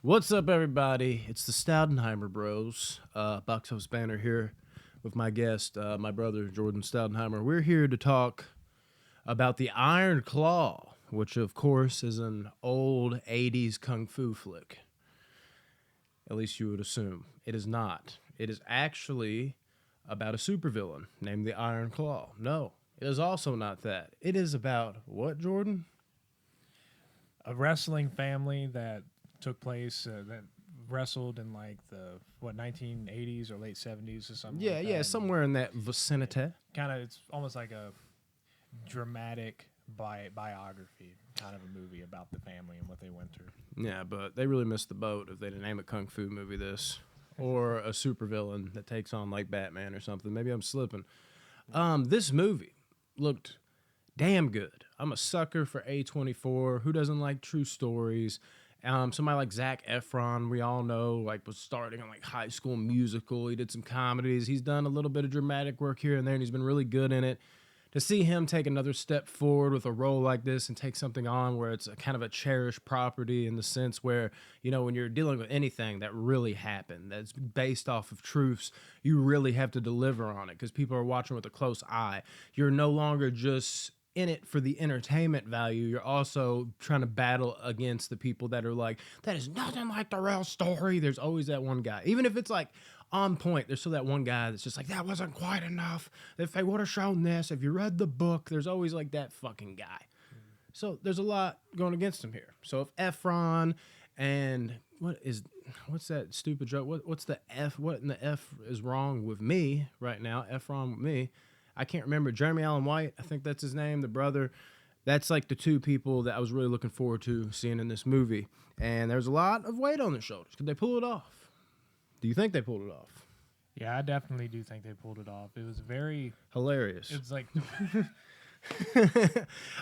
What's up, everybody? It's the Stoudenheimer Bros. Box Office Banner here with my guest, my brother Jordan Stoudenheimer. We're here to talk about the Iron Claw, which of course is an old 80s kung fu flick. At least you would assume. It is not. It is actually about a supervillain named the Iron Claw. No, it is also not that. It is about what, Jordan? A wrestling family that took place that wrestled in like the 1980s or late 70s or something. Yeah, like yeah, that. somewhere in that vicinity. Kind of, it's almost like a dramatic biography kind of a movie about the family and what they went through. Yeah, but they really missed the boat if they didn't name a kung fu movie this, or a supervillain that takes on like Batman or something. Maybe I'm slipping. This movie looked damn good. I'm a sucker for A24. Who doesn't like true stories? Somebody like Zac Efron, we all know, like was starting on like High School Musical. He did some comedies. He's done a little bit of dramatic work here and there, and he's been really good in it. To see him take another step forward with a role like this and take something on where it's a kind of a cherished property in the sense where, you know, when you're dealing with anything that really happened, that's based off of truths, you really have to deliver on it because people are watching with a close eye. You're no longer just in it for the entertainment value. You're also trying to battle against the people that are like, that is nothing like the real story. There's always that one guy. Even if it's like on point, there's still that one guy that's just like, that wasn't quite enough. If they would have shown this, if you read the book, there's always like that fucking guy. So there's a lot going against him here. So if Efron and what's that stupid joke? What's the F? What in the F is wrong with me right now? Efron with me. I can't remember. Jeremy Allen White, I think that's his name, the brother. That's like the two people that I was really looking forward to seeing in this movie. And there's a lot of weight on their shoulders. Could they pull it off? Do you think they pulled it off? Yeah, I definitely do think they pulled it off. It was very Hilarious. It's like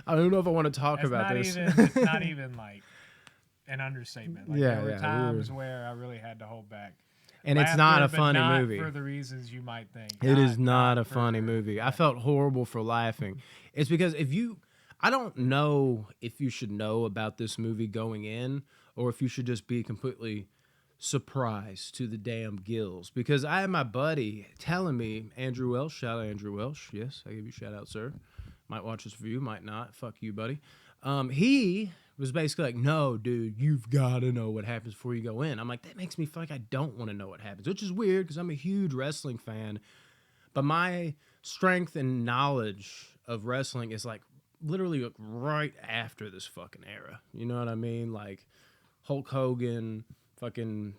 I don't know if I want to talk it's about not this. it's not even like an understatement. Like Yeah, there were yeah, times where I really had to hold back. And it's not a Laughter, but funny not movie. for the reasons you might think. It is not a for- funny movie. I felt horrible for laughing. It's because I don't know if you should know about this movie going in or if you should just be completely surprised to the damn gills. Because I had my buddy telling me, Andrew Welsh, shout out Andrew Welsh. Yes, I give you a shout out, sir. Might watch this review, might not. Fuck you, buddy. He was basically like, no, dude, you've got to know what happens before you go in. I'm like, that makes me feel like I don't want to know what happens, which is weird because I'm a huge wrestling fan. But my strength and knowledge of wrestling is like literally like right after this fucking era. You know what I mean? Like Hulk Hogan, fucking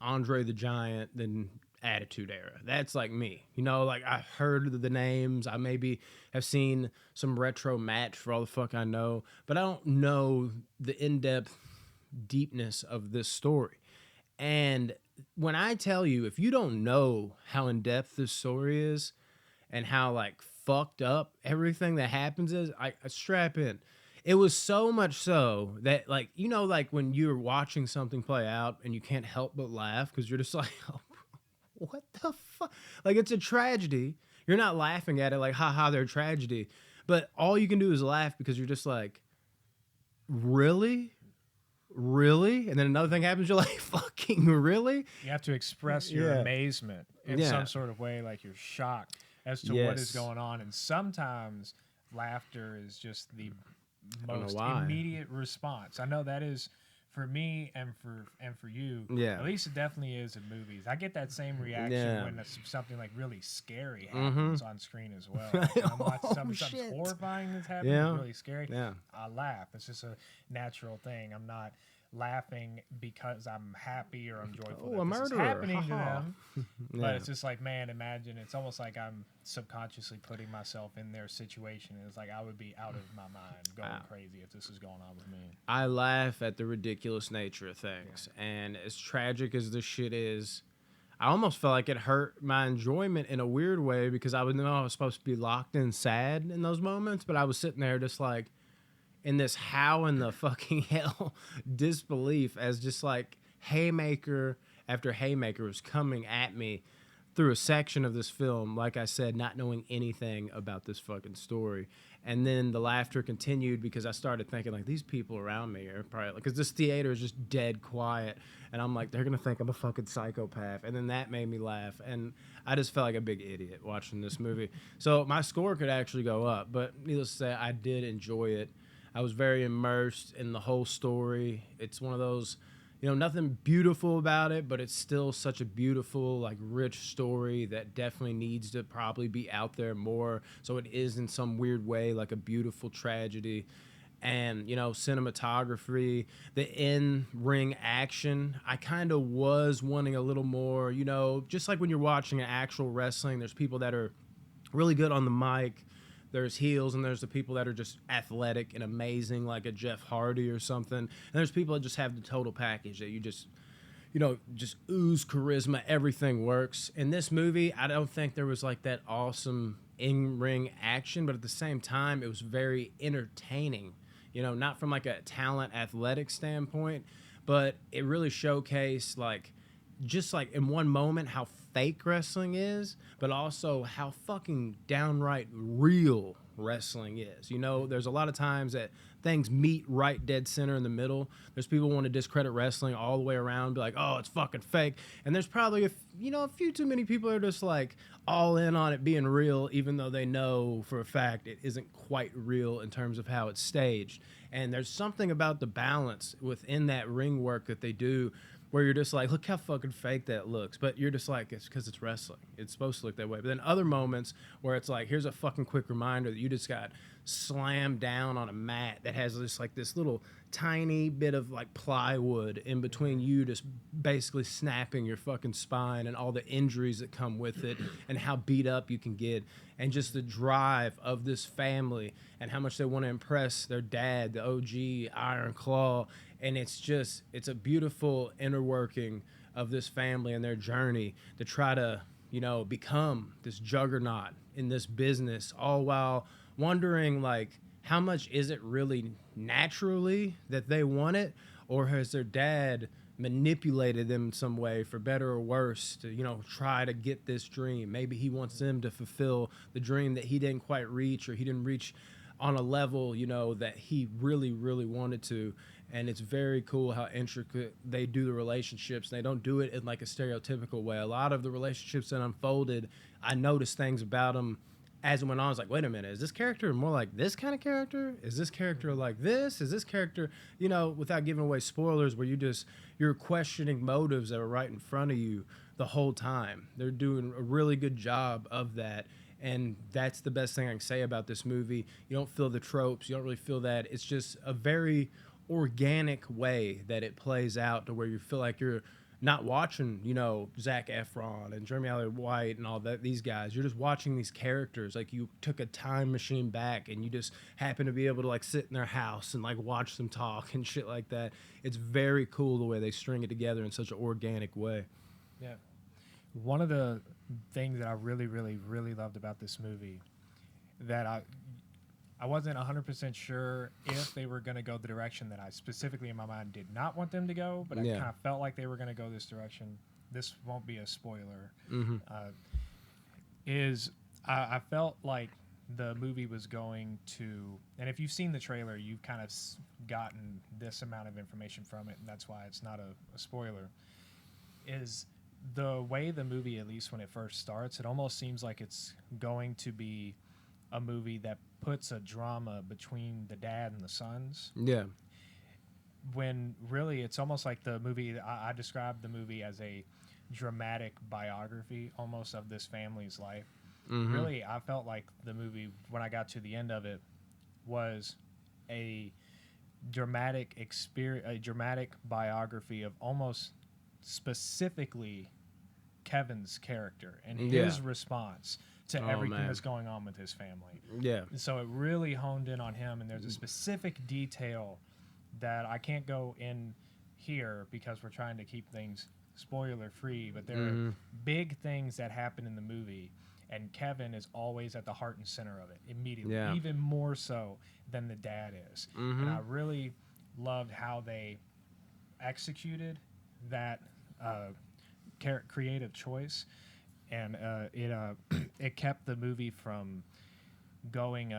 Andre the Giant, then Attitude Era. That's like me. You know, like I heard the names. I maybe have seen some retro match for all the fuck I know, but I don't know the in-depth deepness of this story. And when I tell you, if you don't know how in-depth this story is and how like fucked up everything that happens is, I strap in. It was so much so that, like, you know, like when you're watching something play out and you can't help but laugh because you're just like, oh, what the fuck? Like, it's a tragedy. You're not laughing at it like, haha, they're a tragedy. But all you can do is laugh because you're just like, really? Really? And then another thing happens, you're like, fucking really? You have to express your Yeah. amazement in Yeah. some sort of way, like you're shocked as to what is going on. And sometimes laughter is just the most immediate response. I know that is for me and for you. Yeah. At least it definitely is in movies. I get that same reaction Yeah. when something like really scary happens on screen as well. Like when I'm watching something shit. horrifying that's happening, Yeah. really scary. Yeah. I laugh. It's just a natural thing. I'm not laughing because I'm happy or I'm joyful Oh, that a this is murderer. happening to Ha-ha. them. Yeah. But it's just like, man, imagine. It's almost like I'm subconsciously putting myself in their situation. It's like I would be out of my mind, going crazy if this is going on with me. I laugh at the ridiculous nature of things. Yeah. And as tragic as this shit is, I almost felt like it hurt my enjoyment in a weird way because I would know I was supposed to be locked in sad in those moments, but I was sitting there just like in this how in the fucking hell disbelief as just like haymaker after haymaker was coming at me through a section of this film, like I said, not knowing anything about this fucking story. And then the laughter continued because I started thinking, like, these people around me are probably, because this theater is just dead quiet. And I'm like, they're going to think I'm a fucking psychopath. And then that made me laugh. And I just felt like a big idiot watching this movie. So my score could actually go up. But needless to say, I did enjoy it. I was very immersed in the whole story. It's one of those, you know, nothing beautiful about it, but it's still such a beautiful, like, rich story that definitely needs to probably be out there more. So it is in some weird way like a beautiful tragedy. And, you know, cinematography, the in-ring action, I kind of was wanting a little more, you know, just like when you're watching an actual wrestling, there's people that are really good on the mic. There's heels, and there's the people that are just athletic and amazing, like a Jeff Hardy or something. And there's people that just have the total package that you just, you know, just ooze charisma. Everything works. In this movie, I don't think there was like that awesome in-ring action, but at the same time, it was very entertaining. You know, not from like a talent athletic standpoint, but it really showcased like just like in one moment how fake wrestling is, but also how fucking downright real wrestling is. You know, there's a lot of times that things meet right dead center in the middle. There's people who want to discredit wrestling all the way around, be like, oh, it's fucking fake. And there's probably a few too many people are just like all in on it being real, even though they know for a fact it isn't quite real in terms of how it's staged. And there's something about the balance within that ring work that they do where you're just like, look how fucking fake that looks. But you're just like, it's because it's wrestling. It's supposed to look that way. But then other moments where it's like, here's a fucking quick reminder that you just got slammed down on a mat that has just like this little tiny bit of like plywood in between you just basically snapping your fucking spine and all the injuries that come with it and how beat up you can get and just the drive of this family and how much they want to impress their dad, the OG Iron Claw. And it's a beautiful inner working of this family and their journey to try to, you know, become this juggernaut in this business, all while wondering, like, how much is it really naturally that they want it, or has their dad manipulated them in some way, for better or worse, to, you know, try to get this dream? Maybe he wants them to fulfill the dream that he didn't quite reach, or he didn't reach on a level, you know, that he really, really wanted to. And it's very cool how intricate they do the relationships. They don't do it in like a stereotypical way. A lot of the relationships that unfolded, I noticed things about them as it went on. I was like, wait a minute, is this character more like this kind of character? Is this character like this? Is this character, you know, without giving away spoilers, where you're questioning motives that are right in front of you the whole time. They're doing a really good job of that. And that's the best thing I can say about this movie. You don't feel the tropes. You don't really feel that. It's just a very organic way that it plays out, to where you feel like you're not watching, you know, Zac Efron and Jeremy Allen White and all that, these guys. You're just watching these characters. Like you took a time machine back and you just happen to be able to like sit in their house and like watch them talk and shit like that. It's very cool the way they string it together in such an organic way. Yeah. One of the things that I really, really, really loved about this movie, that I wasn't 100% sure if they were going to go the direction that I specifically in my mind did not want them to go, but I kind of felt like they were going to go this direction. This won't be a spoiler. Mm-hmm. I felt like the movie was going to, and if you've seen the trailer, you've kind of gotten this amount of information from it, and that's why it's not a spoiler, is the way the movie, at least when it first starts, it almost seems like it's going to be a movie that puts a drama between the dad and the sons. Yeah. When really it's almost like the movie, I described the movie as a dramatic biography almost of this family's life. Mm-hmm. Really, I felt like the movie, when I got to the end of it, was a dramatic experience, a dramatic biography of almost specifically Kevin's character and his response to everything that's going on with his family. Yeah. And so it really honed in on him, and there's a specific detail that I can't go in here because we're trying to keep things spoiler free, but there are big things that happen in the movie, and Kevin is always at the heart and center of it immediately, even more so than the dad is. And I really loved how they executed that creative choice, and it kept the movie from going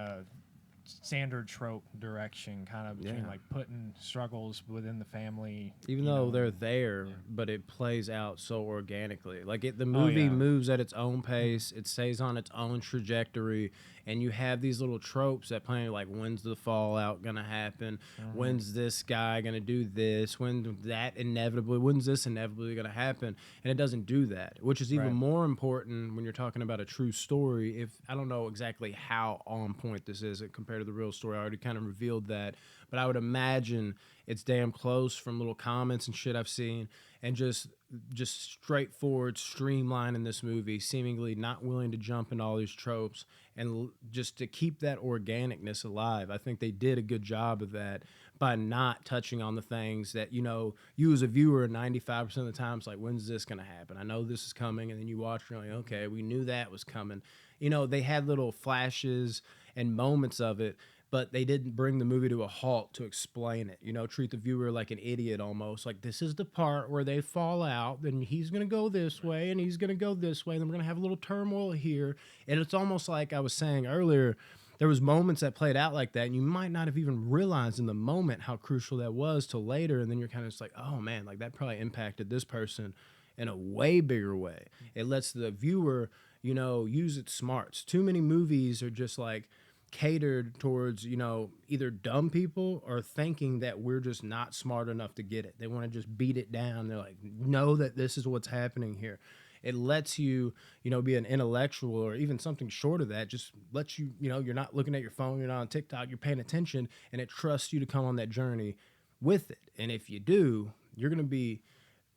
standard trope direction, kind of between like putting struggles within the family. Even though they're there, but it plays out so organically. Like the movie moves at its own pace. It stays on its own trajectory, and you have these little tropes that play like, when's the fallout gonna happen? When's this guy gonna do this? When's this inevitably gonna happen? And it doesn't do that, which is even more important when you're talking about a true story. If I don't know exactly how on point this is compared to the real story, I already kind of revealed that, but I would imagine it's damn close from little comments and shit I've seen, and just straightforward, streamline in this movie, seemingly not willing to jump into all these tropes, and just to keep that organicness alive. I think they did a good job of that by not touching on the things that, you know, you as a viewer 95% of the time, it's like, when's this going to happen? I know this is coming, and then you watch and you're like, okay, we knew that was coming. You know, they had little flashes and moments of it, but they didn't bring the movie to a halt to explain it. You know, treat the viewer like an idiot almost. Like, this is the part where they fall out, then he's going to go this way, and he's going to go this way, and then we're going to have a little turmoil here. And it's almost like I was saying earlier, there was moments that played out like that, and you might not have even realized in the moment how crucial that was till later, and then you're kind of just like, oh, man, like that probably impacted this person in a way bigger way. It lets the viewer, you know, use its smarts. Too many movies are just like catered towards, you know, either dumb people or thinking that we're just not smart enough to get it. They want to just beat it down. They're like, know that this is what's happening here. It lets you, you know, be an intellectual or even something short of that. Just lets you, you know, you're not looking at your phone, you're not on TikTok, you're paying attention, and it trusts you to come on that journey with it. And if you do, you're going to be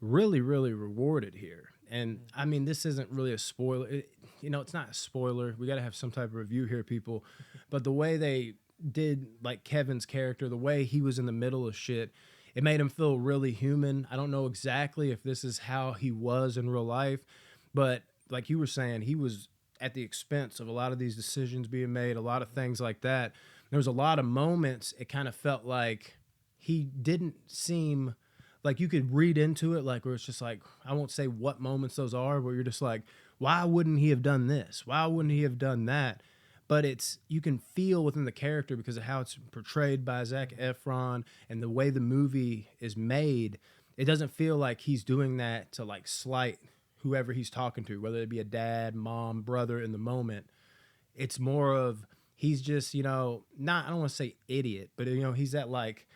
really, really rewarded here. And I mean, this isn't really a spoiler. You know, it's not a spoiler. We got to have some type of review here, people. But the way they did, like, Kevin's character, the way he was in the middle of shit, it made him feel really human. I don't know exactly if this is how he was in real life, but like you were saying, he was at the expense of a lot of these decisions being made, a lot of things like that. There was a lot of moments it kind of felt like he didn't seem like you could read into it, like, where it's just like, I won't say what moments those are, where you're just like, why wouldn't he have done this? Why wouldn't he have done that? But it's, you can feel within the character because of how it's portrayed by Zac Efron and the way the movie is made. It doesn't feel like he's doing that to like slight whoever he's talking to, whether it be a dad, mom, brother in the moment. It's more of, he's just, you know, not, I don't want to say idiot, but, you know, he's that like,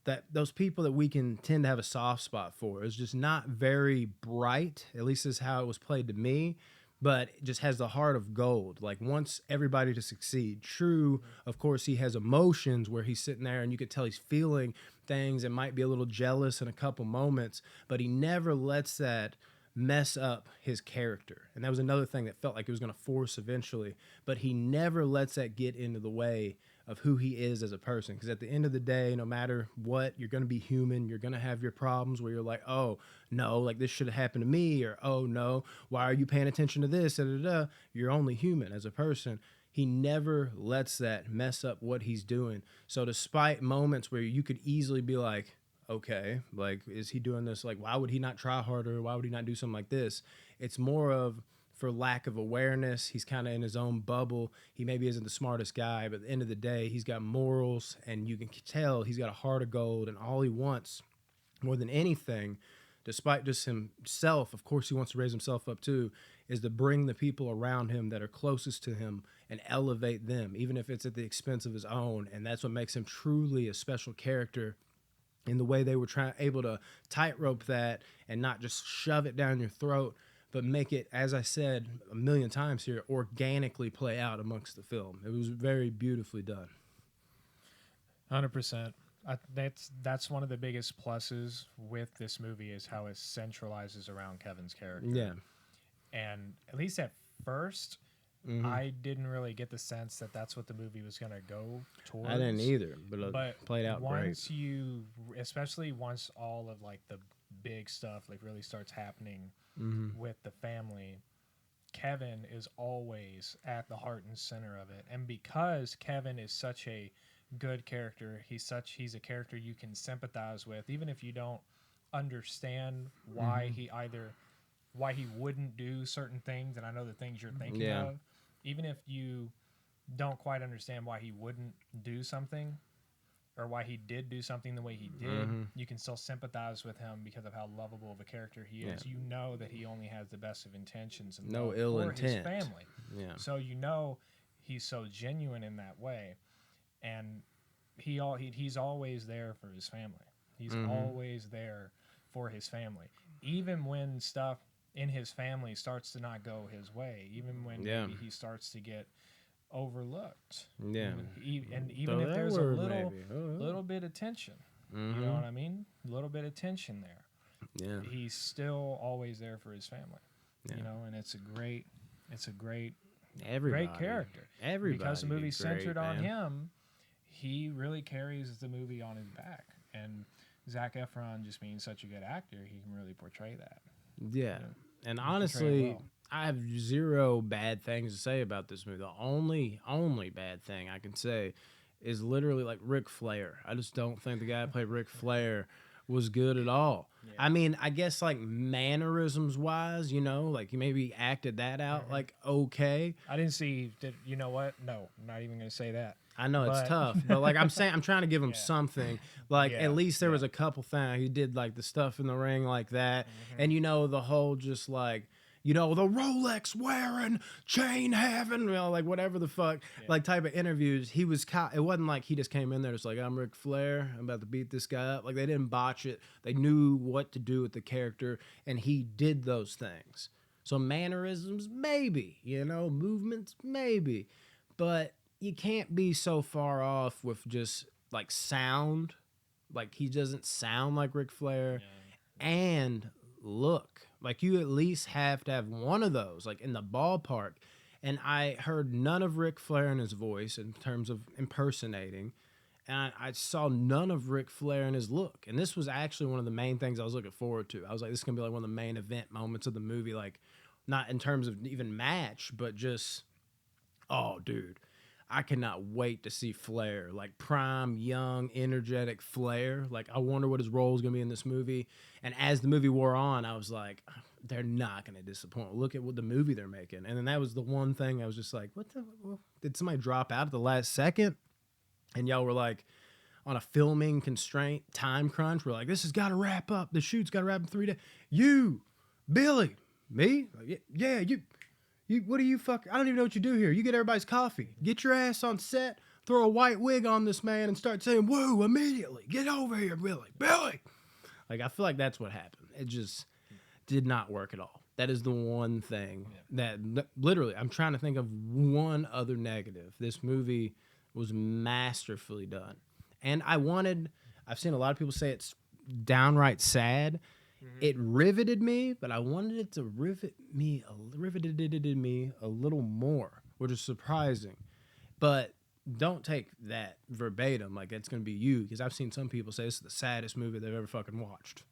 that those people that we can tend to have a soft spot for. Is just not very bright, at least is how it was played to me, but it just has the heart of gold. Like, wants everybody to succeed. True, of course, he has emotions where he's sitting there and you could tell he's feeling things and might be a little jealous in a couple moments, but he never lets that mess up his character. And that was another thing that felt like it was going to force eventually, but he never lets that get into the way of who he is as a person. Because at the end of the day, no matter what, you're going to be human. You're going to have your problems where you're like, oh, no, like this should have happened to me, or oh, no, why are you paying attention to this? Da, da, da. You're only human as a person. He never lets that mess up what he's doing. So despite moments where you could easily be like, okay, like, is he doing this? Like, why would he not try harder? Why would he not do something like this? It's more of, for lack of awareness, he's kind of in his own bubble. He maybe isn't the smartest guy, but at the end of the day, he's got morals, and you can tell he's got a heart of gold, and all he wants more than anything, despite just himself, of course he wants to raise himself up too, is to bring the people around him that are closest to him and elevate them, even if it's at the expense of his own. And that's what makes him truly a special character, in the way they were able to tightrope that and not just shove it down your throat, but make it, as I said a million times here, organically play out amongst the film. It was very beautifully done. 100%. That's one of the biggest pluses with this movie, is how it centralizes around Kevin's character. Yeah. And at least at first, I didn't really get the sense that that's what the movie was going to go towards. I didn't either, but it played out once great. Especially once all of like the big stuff like really starts happening with the family, Kevin is always at the heart and center of it. And because Kevin is such a good character, he's a character you can sympathize with, even if you don't understand why why he wouldn't do certain things. And I know the things you're thinking of, even if you don't quite understand why he wouldn't do something, or why he did do something the way he did, you can still sympathize with him because of how lovable of a character he is. You know that he only has the best of intentions and no love ill for intent. his family. Yeah. So you know he's so genuine in that way, and he's always there for his family. He's always there for his family, even when stuff in his family starts to not go his way, even when maybe he starts to get overlooked. Yeah. And even if there's a little bit of tension, you know what I mean? A little bit of tension there. Yeah. He's still always there for his family. You know, and it's a great great character. Everybody. Because the movie's centered on man. him, he really carries the movie on his back. And Zac Efron just being such a good actor, he can really portray that. Yeah. And honestly, I have zero bad things to say about this movie. The only bad thing I can say is literally like Ric Flair. I just don't think the guy who played Ric Flair was good at all. Yeah. I mean, I guess like mannerisms wise, you know, like he maybe acted that out like okay. I didn't see. You know what? No, I'm not even gonna say that. I know it's tough, but like I'm saying, I'm trying to give him something. Like at least there was a couple things he did, like the stuff in the ring like that, and you know the whole just like. You know, the Rolex wearing, chain having, you know, like whatever the fuck, like type of interviews. He was, it wasn't like he just came in there just like, I'm Ric Flair, I'm about to beat this guy up. Like they didn't botch it. They knew what to do with the character, and he did those things. So mannerisms, maybe, you know, movements, maybe. But you can't be so far off with just like sound. Like he doesn't sound like Ric Flair. And look. Like, you at least have to have one of those, like, in the ballpark. And I heard none of Ric Flair in his voice in terms of impersonating. And I saw none of Ric Flair in his look. And this was actually one of the main things I was looking forward to. I was like, this is going to be like one of the main event moments of the movie. Like, not in terms of even match, but just, oh, dude. I cannot wait to see Flair, like prime, young, energetic Flair. Like, I wonder what his role is going to be in this movie. And as the movie wore on, I was like, they're not going to disappoint. Look at what the movie they're making. And then that was the one thing I was just like, did somebody drop out at the last second? And y'all were like, on a filming constraint, time crunch, we're like, this has got to wrap up. The shoot's got to wrap in 3 days. You, Billy, me? Like, yeah, you, what do you fuck? I don't even know what you do here. You get everybody's coffee. Get your ass on set, throw a white wig on this man, and start saying, woo, immediately. Get over here, Billy. Billy! Like, I feel like that's what happened. It just did not work at all. That is the one thing that literally, I'm trying to think of one other negative. This movie was masterfully done. And I've seen a lot of people say it's downright sad. It riveted me, but I wanted it to riveted me a little more, which is surprising. But don't take that verbatim like it's going to be you, because I've seen some people say this is the saddest movie they've ever fucking watched.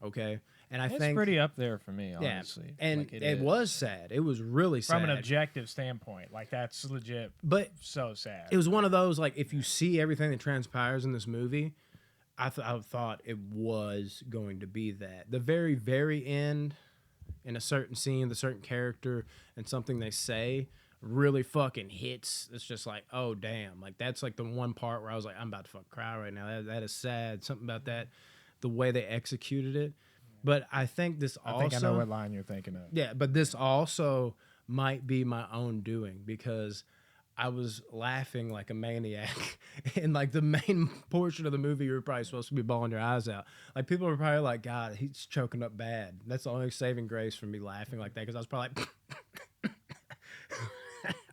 Okay? And it's pretty up there for me, honestly. Yeah, and like it was sad. It was really sad. From an objective standpoint. Like, that's legit so sad. It was one of those, like, if you see everything that transpires in this movie, I thought it was going to be that. The very, very end, in a certain scene, the certain character, and something they say really fucking hits. It's just like, oh, damn. Like, that's like the one part where I was like, I'm about to fucking cry right now. That is sad. Something about that, the way they executed it. But I think this also... I think I know what line you're thinking of. Yeah, but this also might be my own doing, because I was laughing like a maniac. And like the main portion of the movie, you were probably supposed to be bawling your eyes out. Like, people were probably like, God, he's choking up bad. That's the only saving grace for me laughing like that, because I was probably like...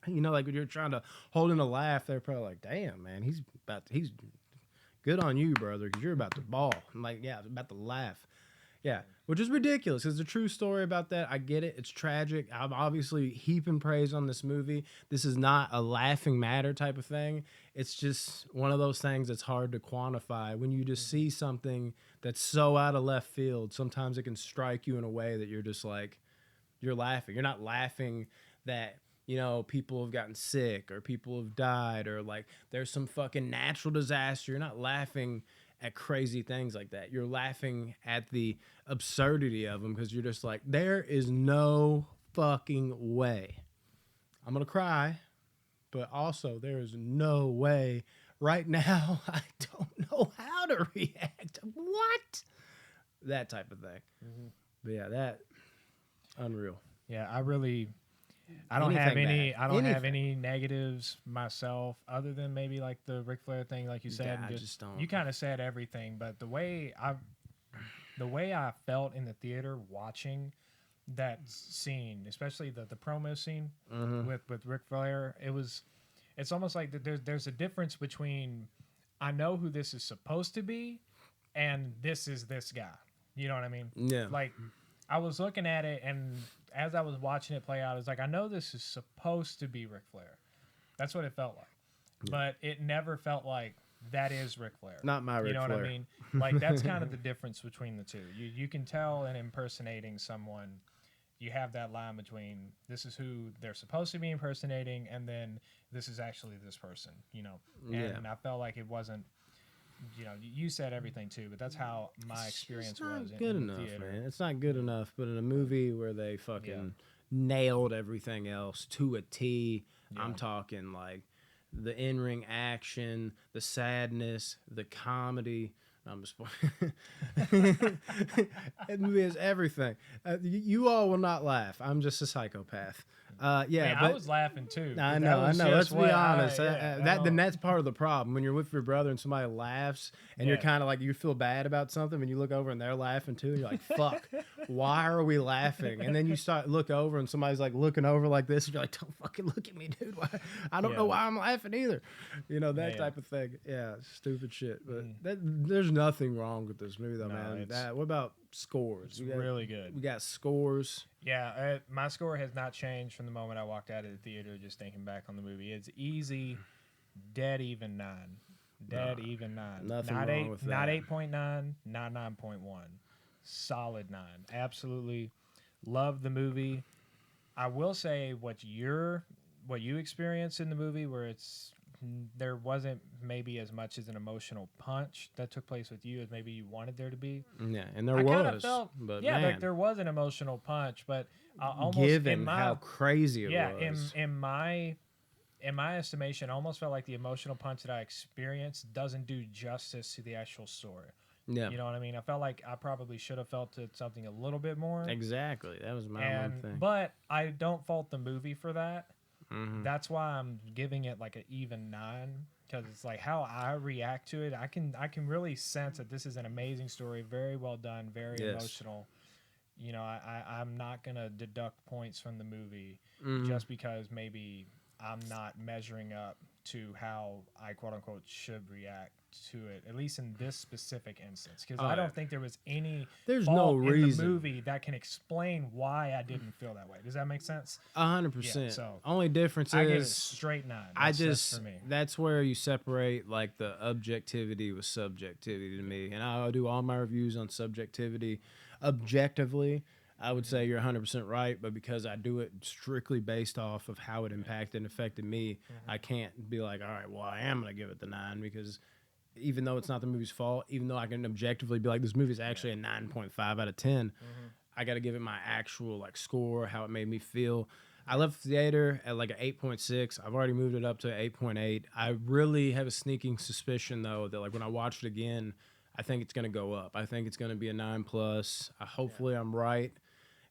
You know, like when you're trying to hold in a laugh, they're probably like, damn, man, he's good on you, brother, because you're about to bawl. I'm like, yeah, I was about to laugh. Yeah, which is ridiculous. It's a true story about that. I get it. It's tragic. I'm obviously heaping praise on this movie. This is not a laughing matter type of thing. It's just one of those things that's hard to quantify. When you just see something that's so out of left field, sometimes it can strike you in a way that you're just like, you're laughing. You're not laughing that, you know, people have gotten sick or people have died or like there's some fucking natural disaster. You're not laughing at crazy things like that. You're laughing at the absurdity of them, because you're just like, there is no fucking way I'm gonna cry but also there is no way right now. I don't know how to react. What? That type of thing. Mm-hmm. But yeah, that unreal. Yeah, I don't have any. I don't have any negatives myself, other than maybe like the Ric Flair thing, like you said. Yeah, I just don't. You kind of said everything, but the way I felt in the theater watching that scene, especially the promo scene with Ric Flair, it's almost like there's a difference between I know who this is supposed to be, and this is this guy. You know what I mean? Yeah. Like I was looking at it, and as I was watching it play out, I was like, I know this is supposed to be Ric Flair. That's what it felt like. Yeah. But it never felt like that is Ric Flair. Not my Ric Flair. You know what I mean? Like, that's kind of the difference between the two. You can tell in impersonating someone, you have that line between this is who they're supposed to be impersonating, and then this is actually this person, you know? And I felt like it wasn't, you know, you said everything too, but that's how my experience was in the theater. Man. It's not good enough, but in a movie where they fucking nailed everything else to a T, I'm talking like the in-ring action, the sadness, the comedy. I'm just that movie has everything. You all will not laugh. I'm just a psychopath. Man, I was laughing too. I know. Let's be honest. Then that's part of the problem when you're with your brother and somebody laughs, and you're kind of like you feel bad about something, and you look over and they're laughing too, and you're like, "Fuck, why are we laughing?" And then you look over and somebody's like looking over like this, and you're like, "Don't fucking look at me, dude. I don't know why I'm laughing either." You know that type of thing. Yeah, stupid shit. But there's nothing wrong with this movie though, man. What about scores? It's really good. We got scores. Yeah, my score has not changed from the moment I walked out of the theater. Just thinking back on the movie, it's easy, dead even 9, even 9. Nothing not wrong with that. Not 8.9, not 9.1. Solid 9. Absolutely love the movie. I will say what you experienced in the movie, where there wasn't maybe as much as an emotional punch that took place with you as maybe you wanted there to be. Yeah, and there was. But man, there was an emotional punch, but almost given how crazy it was. in my estimation, almost felt like the emotional punch that I experienced doesn't do justice to the actual story. Yeah. You know what I mean? I felt like I probably should have felt it something a little bit more. Exactly. That was my one thing. But I don't fault the movie for that. Mm-hmm. That's why I'm giving it like an even 9, because it's like how I react to it. I can really sense that this is an amazing story, very well done, very emotional. You know, I'm not gonna deduct points from the movie just because maybe I'm not measuring up to how I quote unquote should react to it, at least in this specific instance, because I don't think there was any fault in the movie that can explain why I didn't feel that way. Does that make sense? 100%. So only difference I is give it straight 9. That's for me. That's where you separate like the objectivity with subjectivity to me, and I do all my reviews on subjectivity. Objectively, I would say you're 100% right, but because I do it strictly based off of how it impacted and affected me, I can't be like, all right, well, I am going to give it the 9, because even though it's not the movie's fault, even though I can objectively be like, this movie's actually a 9.5 out of 10, I got to give it my actual like score, how it made me feel. I left the theater at like an 8.6. I've already moved it up to 8.8. I really have a sneaking suspicion, though, that like when I watch it again, I think it's going to go up. I think it's going to be a 9+. Hopefully I'm right,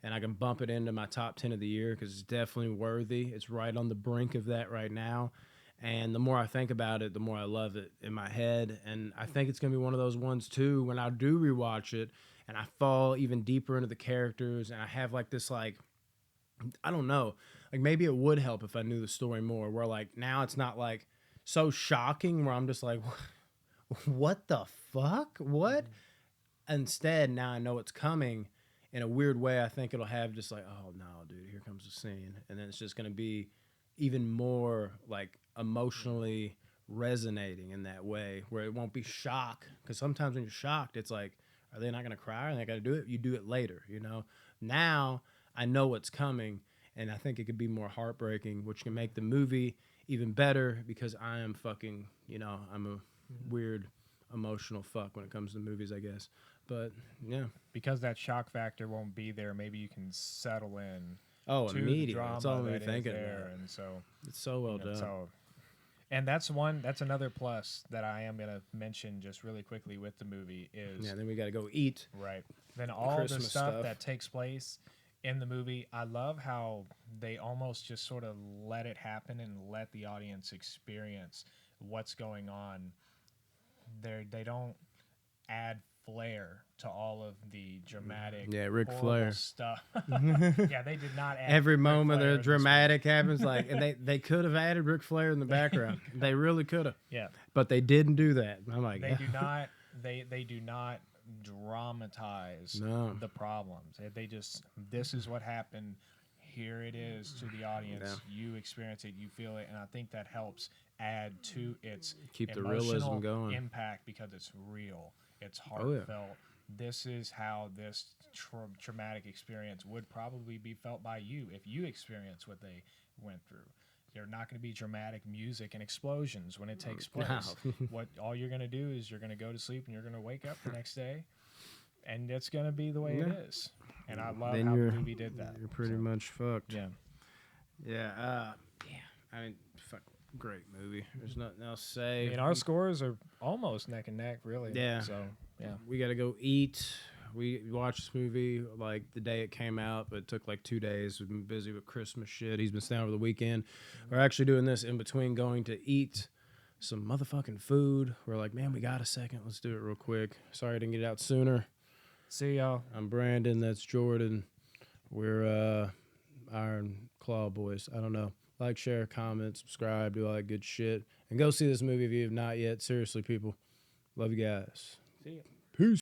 and I can bump it into my top 10 of the year, because it's definitely worthy. It's right on the brink of that right now. And the more I think about it, the more I love it in my head. And I think it's going to be one of those ones, too, when I do rewatch it and I fall even deeper into the characters and I have like this, like, I don't know, like maybe it would help if I knew the story more, where like now it's not like so shocking where I'm just like, what the fuck? What? Instead, now I know it's coming. In a weird way, I think it'll have just like, oh no, dude, here comes the scene. And then it's just going to be even more like emotionally resonating in that way, where it won't be shock. Because sometimes when you're shocked, it's like, are they not going to cry? Are they got to do it? You do it later, you know? Now I know what's coming, and I think it could be more heartbreaking, which can make the movie even better, because I am fucking, you know, I'm a weird emotional fuck when it comes to movies, I guess. But yeah, because that shock factor won't be there, maybe you can settle in Oh, to immediately. the drama That's all that I'm is thinking there, about. and so It's so well done. so, and that's another plus that I am gonna mention just really quickly with the movie is Yeah, then we got to go eat. right. Then all Christmas the stuff stuff. that takes place in the movie, I love how they almost just sort of let it happen and let the audience experience what's going on. They don't add flair to all of the dramatic, Yeah, Ric horrible Flair. stuff. Yeah, they did not add Every Ric moment Flair that in this dramatic happens, like, and they could have added Ric Flair in the background. They really could have. movie. Yeah, But they didn't do that. I'm like, they do not. They do not dramatize No. the problems. They just, this is what happened. Here it is to the audience. You experience it, you feel it, and I think that helps add to its Keep the emotional realism going. impact because it's real. It's Oh, yeah. heartfelt. This is how this traumatic experience would probably be felt by you if you experience what they went through. You're not going to be dramatic music and explosions when it takes place. No. What all you're going to do is you're going to go to sleep and you're going to wake up the next day, and it's going to be the way it is. And I love Then how the you're- movie did that. You're pretty So, much fucked. yeah. Yeah. I mean, fuck, great movie. There's nothing else to I say. mean, our scores are almost neck and neck, really. Yeah. So yeah. We got to go eat. We watched this movie like the day it came out, but it took like 2 days. We've been busy with Christmas shit. He's been staying over the weekend. We're actually doing this in between going to eat some motherfucking food. We're like, man, we got a second. Let's do it real quick. Sorry I didn't get out sooner. See y'all. I'm Brandon. That's Jordan. We're Iron Claw Boys. I don't know. Like, share, comment, subscribe, do all that good shit. And go see this movie if you have not yet. Seriously, people. Love you guys. See ya.